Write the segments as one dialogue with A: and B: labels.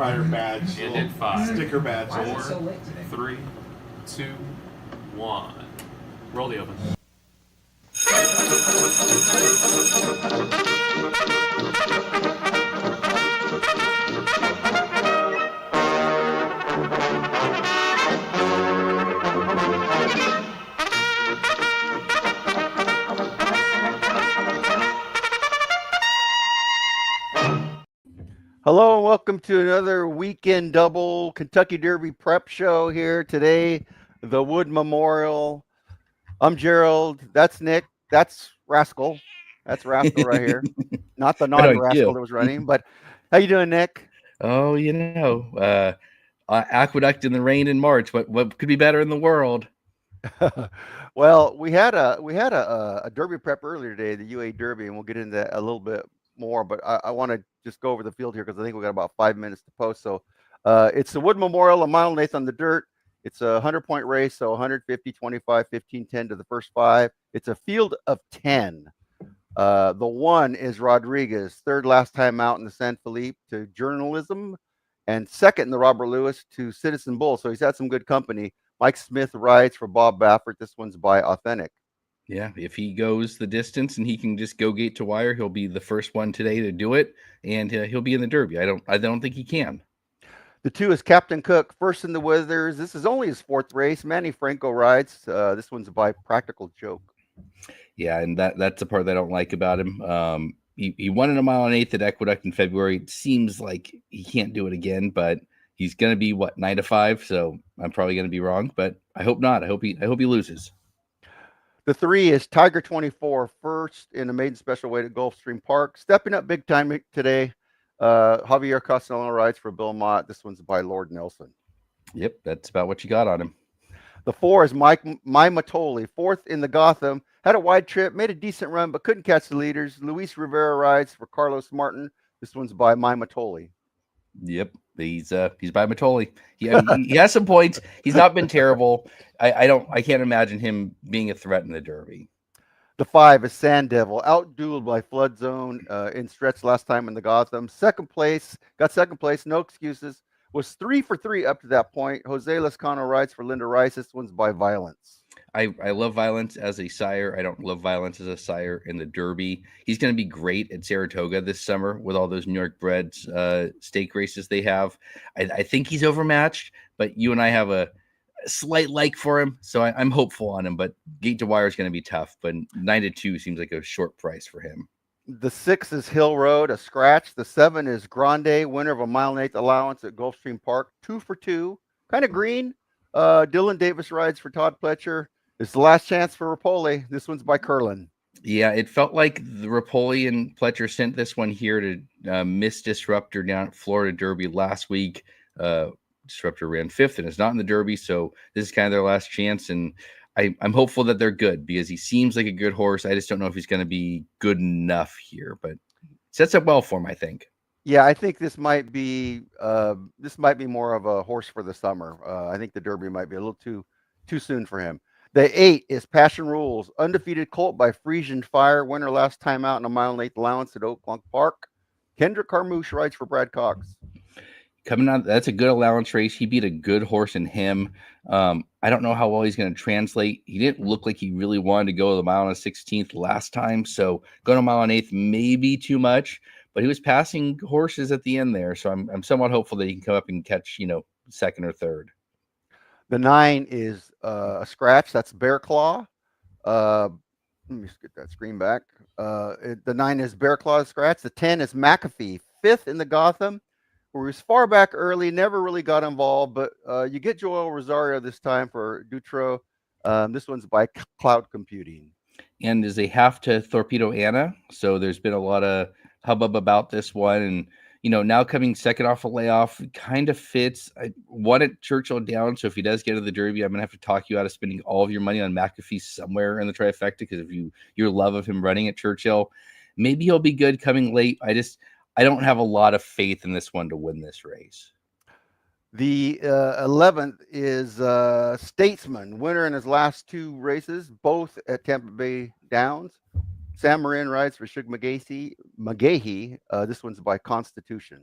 A: firefighter badge.
B: And in 5,
A: Sticker badge.
B: 4, 3, 2, 1. Roll the open.
C: Hello and welcome to another weekend double Kentucky Derby prep show here today. The Wood Memorial. I'm Gerald. That's Nick. That's Rascal. That's Rascal right here. Not the non-rascal that was running, but how you doing, Nick?
D: Oh, Aqueduct in the rain in March. What could be better in the world?
C: Well, we had a Derby prep earlier today, the UA Derby, and we'll get into that a little bit more. But I want to just go over the field here because I think we got about 5 minutes to post. So it's the Wood Memorial, a mile and eighth on the dirt. It's a 100-point race, so 150, 25, 15, 10 to the first 5. It's a field of 10. The 1 is Rodriguez, third last time out in the San Felipe to Journalism, and second in the Robert Lewis to Citizen Bull. So he's had some good company. Mike Smith rides for Bob Baffert. This one's by Authentic.
D: Yeah, if he goes the distance and he can just go gate to wire, he'll be the first one today to do it, and he'll be in the Derby. I don't think he can.
C: The 2 is Captain Cook, first in the Withers. This is only his 4th race. Manny Franco rides. This one's by Practical Joke.
D: Yeah, and that's the part that I don't like about him. He won in a mile and eighth at Aqueduct in February. It seems like he can't do it again, but he's going to be 9 to 5. So I'm probably going to be wrong, but I hope not. I hope he loses.
C: The 3 is Tiger 24, first in the maiden special weight at Gulfstream Park. Stepping up big time today. Javier Castellano rides for Bill Mott. This one's by Lord Nelson.
D: Yep, that's about what you got on him.
C: The 4 is My Matoli, 4th in the Gotham. Had a wide trip, made a decent run, but couldn't catch the leaders. Luis Rivera rides for Carlos Martin. This one's by My Matoli.
D: Yep, he's by Matoli. He has some points. He's not been terrible. I can't imagine him being a threat in the Derby.
C: The 5 is Sand Devil, outdueled by Flood Zone in stretch last time in the Gotham. Got second place, no excuses. Was 3 for 3 up to that point. Jose Lescano rides for Linda Rice. This one's by Violence.
D: I love Violence as a sire. I don't love Violence as a sire in the Derby. He's going to be great at Saratoga this summer with all those New York breds stake races they have. I think he's overmatched, but you and I have a slight like for him, so I'm hopeful on him. But gate to wire is going to be tough. But 9 to 2 seems like a short price for him.
C: The 6 is Hill Road, a scratch. The 7 is Grande, winner of a mile and eighth allowance at Gulfstream Park, 2 for 2, kind of green. Dylan Davis rides for Todd Pletcher. It's the last chance for Rapoli. This one's by Curlin.
D: Yeah, it felt like the Rapoli and Pletcher sent this one here to miss Disruptor down at Florida Derby last week. Disruptor ran 5th and is not in the Derby, so this is kind of their last chance. And I'm hopeful that they're good because he seems like a good horse. I just don't know if he's going to be good enough here, but sets up well for him, I think.
C: Yeah, I think this might be more of a horse for the summer. I think the Derby might be a little too soon for him. The 8 is Passion Rules, undefeated colt by Frisian Fire, winner last time out in a mile and eighth allowance at Oak Lawn Park. Kendrick Carmouche rides for Brad Cox.
D: Coming out, that's a good allowance race. He beat a good horse in him. I don't know how well he's going to translate. He didn't look like he really wanted to go the mile and 16th last time, so going a mile and eighth may be too much. But he was passing horses at the end there, so I'm somewhat hopeful that he can come up and catch second or third.
C: The 9 is a scratch. That's Bear Claw. Let me just get that screen back. The 9 is Bear Claw scratch. The 10 is McAfee, 5th in the Gotham, where he was far back early, never really got involved. But you get Joel Rosario this time for Dutro. This one's by Cloud Computing.
D: And is a half to Torpedo Anna. So there's been a lot of hubbub about this one. And now coming second off a layoff kind of fits. I wanted Churchill down, so if he does get to the Derby, I'm going to have to talk you out of spending all of your money on McAfee somewhere in the trifecta because of your love of him running at Churchill. Maybe he'll be good coming late. I don't have a lot of faith in this one to win this race.
C: The 11th is Statesman, winner in his last 2 races, both at Tampa Bay Downs. Sam Marin rides for Shug McGahee. This one's by Constitution.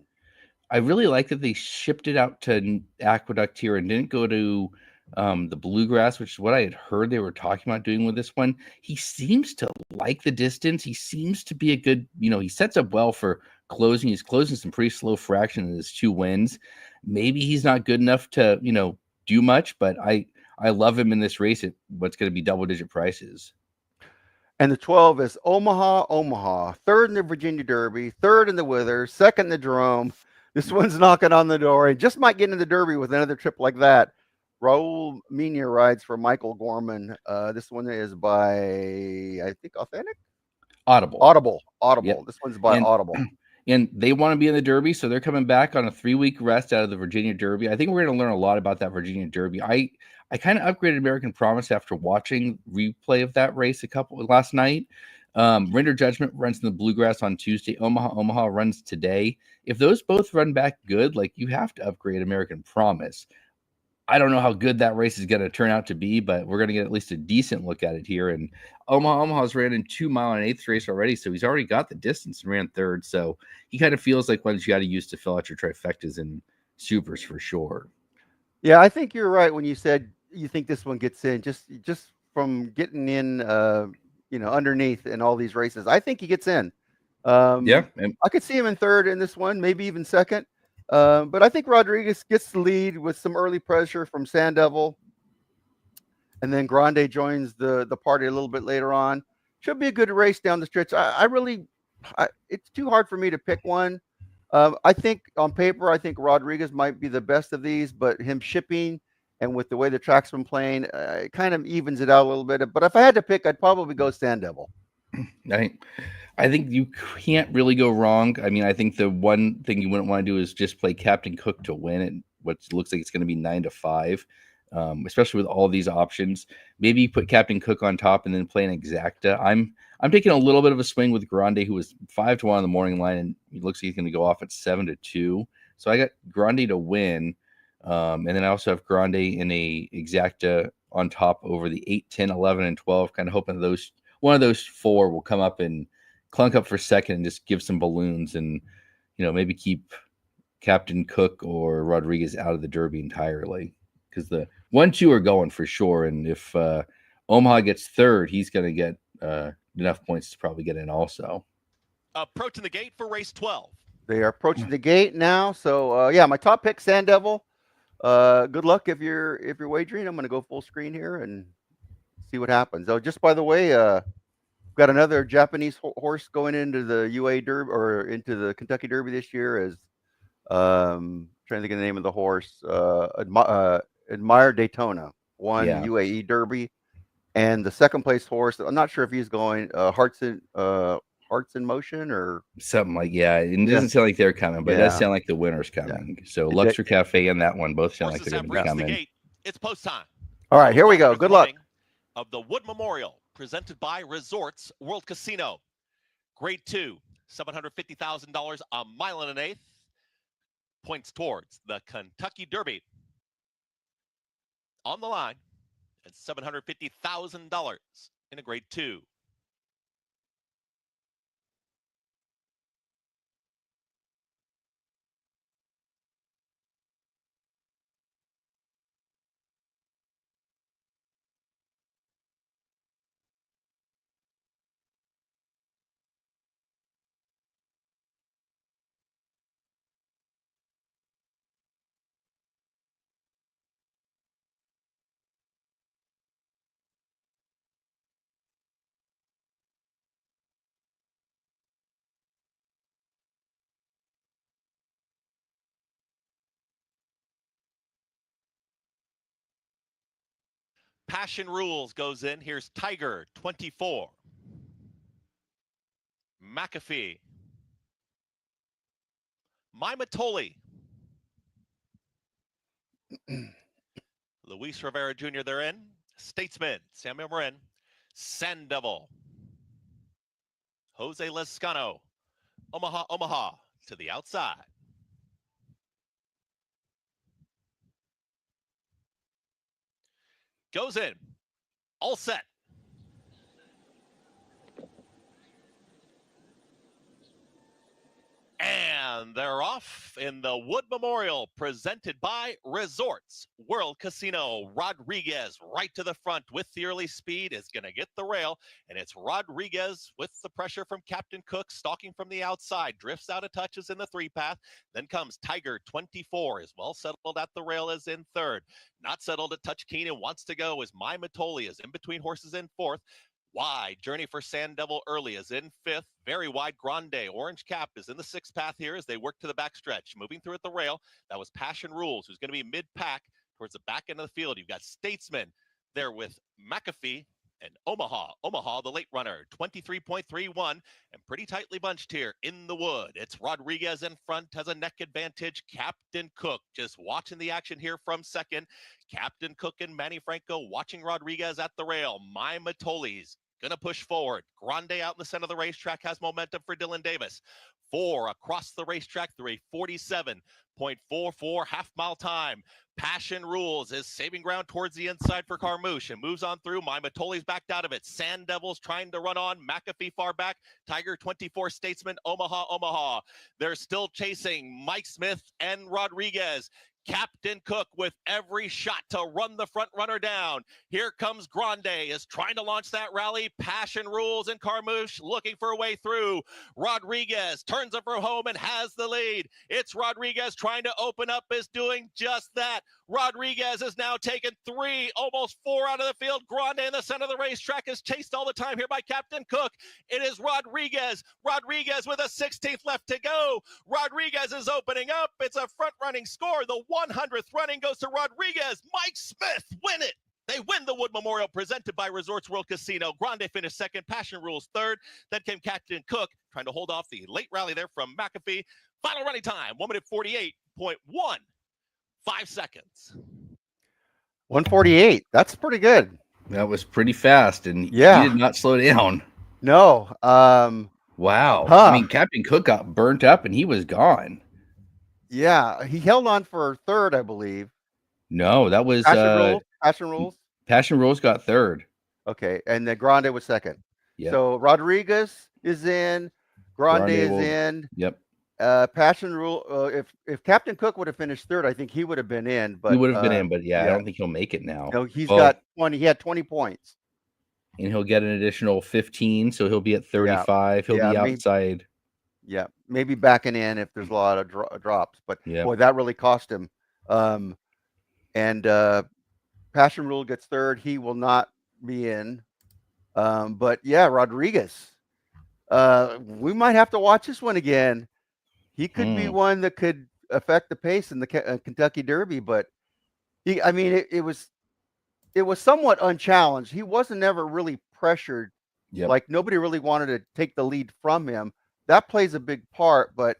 D: I really like that they shipped it out to Aqueduct here and didn't go to the Bluegrass, which is what I had heard they were talking about doing with this one. He seems to like the distance. He seems to be a good, he sets up well for closing. He's closing some pretty slow fraction in his 2 wins. Maybe he's not good enough to, do much, but I love him in this race at what's going to be double-digit prices.
C: And the 12 is Omaha, third in the Virginia Derby, third in the Withers, second in the Jerome. This one's knocking on the door and just might get into the Derby with another trip like that. Raul Mena rides for Michael Gorman. This one is by, I think, Authentic?
D: Audible.
C: Yep. This one's by Audible.
D: And they want to be in the Derby, so they're coming back on a 3-week rest out of the Virginia Derby. I think we're going to learn a lot about that Virginia Derby. I kind of upgraded American Promise after watching replay of that race last night. Render Judgment runs in the Bluegrass on Tuesday. Omaha runs today. If those both run back good, you have to upgrade American Promise. I don't know how good that race is going to turn out to be, but we're going to get at least a decent look at it here. And Omaha's ran in 2 mile and 8th race already, so he's already got the distance and ran 3rd. So he kind of feels like what you got to use to fill out your trifectas and supers for sure.
C: Yeah, I think you're right when you said you think this one gets in just from getting in, underneath in all these races. I think he gets in.
D: Yeah,
C: I could see him in 3rd in this one, maybe even 2nd. But I think Rodriguez gets the lead with some early pressure from Sandoval. And then Grande joins the party a little bit later on. Should be a good race down the stretch. It's too hard for me to pick one. I think on paper, I think Rodriguez might be the best of these, but him shipping and with the way the track's been playing, it kind of evens it out a little bit. But if I had to pick, I'd probably go Sandoval.
D: I think you can't really go wrong. I mean, I think the one thing you wouldn't want to do is just play Captain Cook to win it. What looks like it's going to be 9-5, especially with all these options. Maybe you put Captain Cook on top and then play an Exacta. I'm taking a little bit of a swing with Grande, who was 5-1 on the morning line, and he looks like he's going to go off at 7-2. So I got Grande to win, and then I also have Grande in a Exacta on top over the 8, 10, 11, and 12. Kind of hoping one of those 4 will come up and clunk up for second and just give some balloons and, maybe keep Captain Cook or Rodriguez out of the Derby entirely, because the 1-2 are going for sure. And if Omaha gets 3rd, he's going to get enough points to probably get in also.
A: Approaching the gate for race 12.
C: They are approaching the gate now. So my top pick, Sandoval. Good luck if you're wagering. I'm going to go full screen here and see what happens. Oh, just by the way, got another Japanese horse going into the UA Derby or into the Kentucky Derby this year. As trying to think of the name of the horse, Admire Daytona won UAE Derby, and the second place horse. I'm not sure if he's going Hearts in Motion or
D: something like It doesn't sound like they're coming, but it does sound like the winner's coming. Yeah. So Luxor Cafe and that one both sound like they're going to be coming.
A: It's post time.
C: All right, here we go. Good luck.
A: Of the Wood Memorial, presented by Resorts World Casino. Grade 2, $750,000, a mile and an eighth. Points towards the Kentucky Derby. On the line at $750,000 in a grade 2. Passion Rules goes in. Here's Tiger, 24. McAfee. Maimatoli. Luis Rivera Jr. they're in. Statesman, Samuel Marin. Sandoval. Jose Lescano. Omaha to the outside. Goes in. All set. And they're off in the Wood Memorial, presented by Resorts World Casino. Rodriguez right to the front with the early speed is going to get the rail, and it's Rodriguez with the pressure from Captain Cook, stalking from the outside, drifts out of touches in the 3-path. Then comes Tiger 24, is well settled at the rail, is in third. Not settled at Touch Keen and wants to go is My Matoli, is in between horses in fourth. Wide Journey for Sand Devil Early is in fifth. Very wide Grande Orange Cap is in the 6-path here as they work to the backstretch. Moving through at the rail, that was Passion Rules, who's going to be mid-pack towards the back end of the field. You've got Statesman there with McAfee and Omaha. Omaha, the late runner, 23.31, and pretty tightly bunched here in the wood. It's Rodriguez in front, has a neck advantage. Captain Cook just watching the action here from second. Captain Cook and Manny Franco watching Rodriguez at the rail. My Matoli's going to push forward. Grande out in the center of the racetrack has momentum for Dylan Davis. 4 across the racetrack through a 47.44 half-mile time. Passion Rules is saving ground towards the inside for Carmouche and moves on through. My Matoli's backed out of it. Sand Devils trying to run on. McAfee far back. Tiger 24 Statesman. Omaha. They're still chasing Mike Smith and Rodriguez. Captain Cook with every shot to run the front runner down. Here comes Grande, is trying to launch that rally. Passion Rules and Carmouche looking for a way through. Rodriguez turns it for home and has the lead. It's Rodriguez trying to open up, is doing just that. Rodriguez has now taken 3, almost 4 out of the field. Grande in the center of the racetrack is chased all the time here by Captain Cook. It is Rodriguez. Rodriguez with a 16th left to go. Rodriguez is opening up. It's a front running score. The 100th running goes to Rodriguez. Mike Smith win it. They win the Wood Memorial, presented by Resorts World Casino. Grande finished second, Passion Rules third. Then came Captain Cook, trying to hold off the late rally there from McAfee. Final running time, 1:48.1. 5 seconds.
C: 148. That's pretty good.
D: That was pretty fast, and
C: Yeah.
D: he did not slow down.
C: No.
D: Wow.
C: Huh.
D: I mean, Captain Cook got burnt up, and he was gone.
C: Yeah, he held on for third, I believe.
D: No, that was
C: Passion Rules.
D: Passion Rules got third.
C: Okay, and then Grande was second.
D: Yep.
C: So Rodriguez is in. Grande is
D: will-
C: in.
D: Yep.
C: Passion Rule. If Captain Cook would have finished third, I think he would have been in. But
D: He would have been in, but yeah, I
C: yeah.
D: don't think he'll make it now.
C: No, he's
D: Well-
C: got 20. He had 20 points.
D: And he'll get an additional 15, so he'll be at 35. He'll
C: Yeah,
D: be
C: maybe-
D: outside.
C: Yeah, maybe backing in if there's a lot of drops. But
D: Yeah.
C: boy, that really cost him. And Passion Rule gets third. He will not be in. But yeah, Rodriguez. We might have to watch this one again. He could be one that could affect the pace in the Kentucky Derby, but it was somewhat unchallenged. He wasn't ever really pressured.
D: Yep.
C: Like nobody really wanted to take the lead from him. That plays a big part, but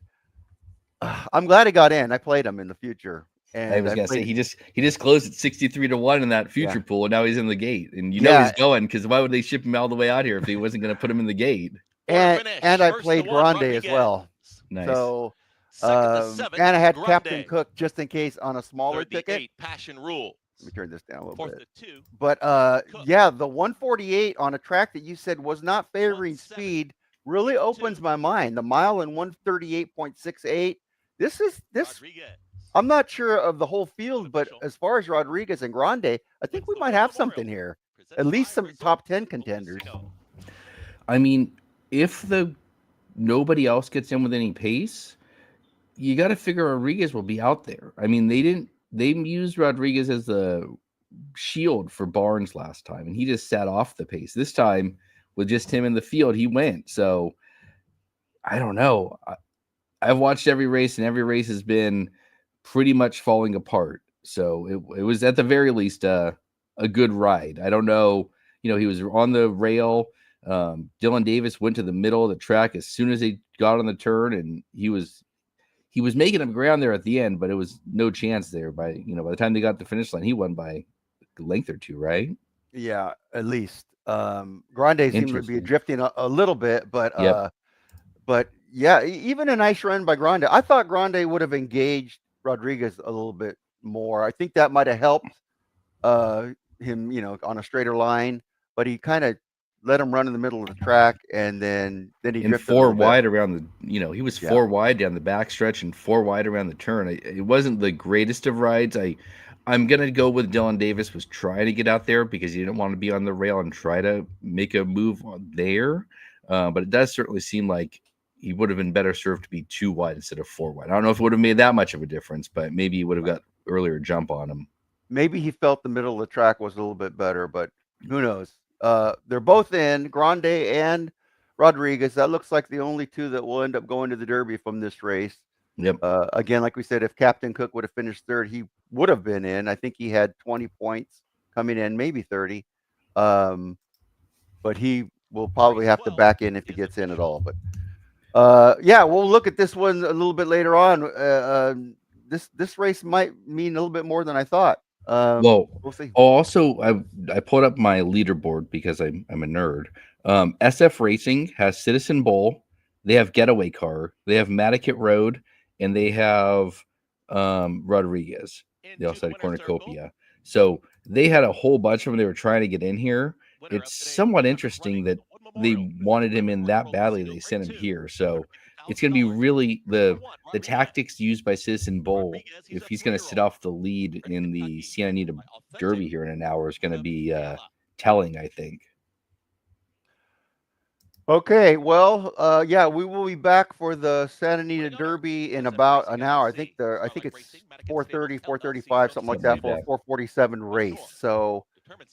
C: I'm glad he got in. I played him in the future. And
D: I was gonna say he just closed at 63-1 in that future pool, and now he's in the gate. And you know he's going, because why would they ship him all the way out here if he wasn't going to put him in the gate?
C: And I played Grande as well.
D: Nice.
C: So
A: Second to seventh,
C: and I had
A: Grande.
C: Captain Cook just in case on a smaller
A: Third to
C: ticket.
A: 8, Passion Rules.
C: Let me turn this down a little
A: Fourth
C: bit.
A: to 2.
C: But
A: Cook.
C: yeah, the 148 on a track that you said was not favoring
A: 1:07,
C: speed really opens my mind. The mile in 138.68. This.
A: Rodriguez.
C: I'm not sure of the whole field, but as far as Rodriguez and Grande, I think we might have something here. At least some top 10 contenders.
D: I mean, if nobody else gets in with any pace, you got to figure Rodriguez will be out there. I mean, they used Rodriguez as the shield for Barnes last time, and he just sat off the pace. This time, with just him in the field, he went. So I don't know. I've watched every race, and every race has been pretty much falling apart. So it was at the very least a good ride. I don't know. He was on the rail. Dylan Davis went to the middle of the track as soon as they got on the turn, and he was making up ground there at the end, but it was no chance there. By the time they got to the finish line, he won by a length or two, right?
C: Yeah, at least. Grande seemed to be
D: Interesting.
C: drifting a little bit, but
D: Yep.
C: but yeah, even a nice run by Grande. I thought Grande would have engaged Rodriguez a little bit more. I think that might have helped him, on a straighter line, but he kind of let him run in the middle of the track, and then he
D: And
C: drifted a
D: four
C: little bit.
D: wide around the, he was
C: Yeah.
D: 4 wide down the backstretch and 4 wide around the turn. It wasn't the greatest of rides. I'm gonna go with Dylan Davis was trying to get out there because he didn't want to be on the rail and try to make a move there. But it does certainly seem like he would have been better served to be 2 wide instead of 4 wide. I don't know if it would have made that much of a difference, but maybe he would have got earlier jump on him.
C: Maybe he felt the middle of the track was a little bit better, but who knows? They're both in, Grande and Rodriguez. That looks like the only two that will end up going to the Derby from this race.
D: Yep.
C: Again, like we said, if Captain Cook would have finished third, he would have been in. I think he had 20 points coming in, maybe 30. But he will probably have to back in if he gets in at all. But yeah, we'll look at this one a little bit later on. This race might mean a little bit more than I thought.
D: Well,
C: we'll see.
D: also, I pulled up my leaderboard because I'm a nerd. SF Racing has Citizen Bowl, they have Getaway Car, they have Mattakit Road, and they have Rodriguez, the outside cornucopia. So they had a whole bunch of them they were trying to get in here. It's somewhat interesting that they wanted him in that badly. They sent him here. So it's going to be really the tactics used by Citizen Bowl. If he's going to sit off the lead in the Santa Anita Derby here in an hour, is going to be telling, I think.
C: Okay, well, yeah, we will be back for the Santa Anita Derby in about an hour. I think it's 4:30, 4:35, something like that, for a 4:47 race. So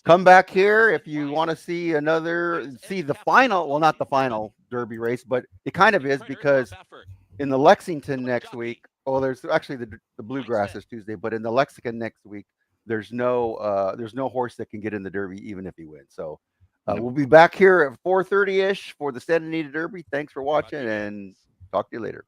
C: come back here if you want to see the final. Well, not the final Derby race, but it kind of is, because in the Lexington next week, there's actually the Bluegrass is Tuesday, but in the Lexington next week, there's no horse that can get in the Derby even if he wins. So we'll be back here at 4:30-ish for the Santa Anita Derby. Thanks for watching, and talk to you later.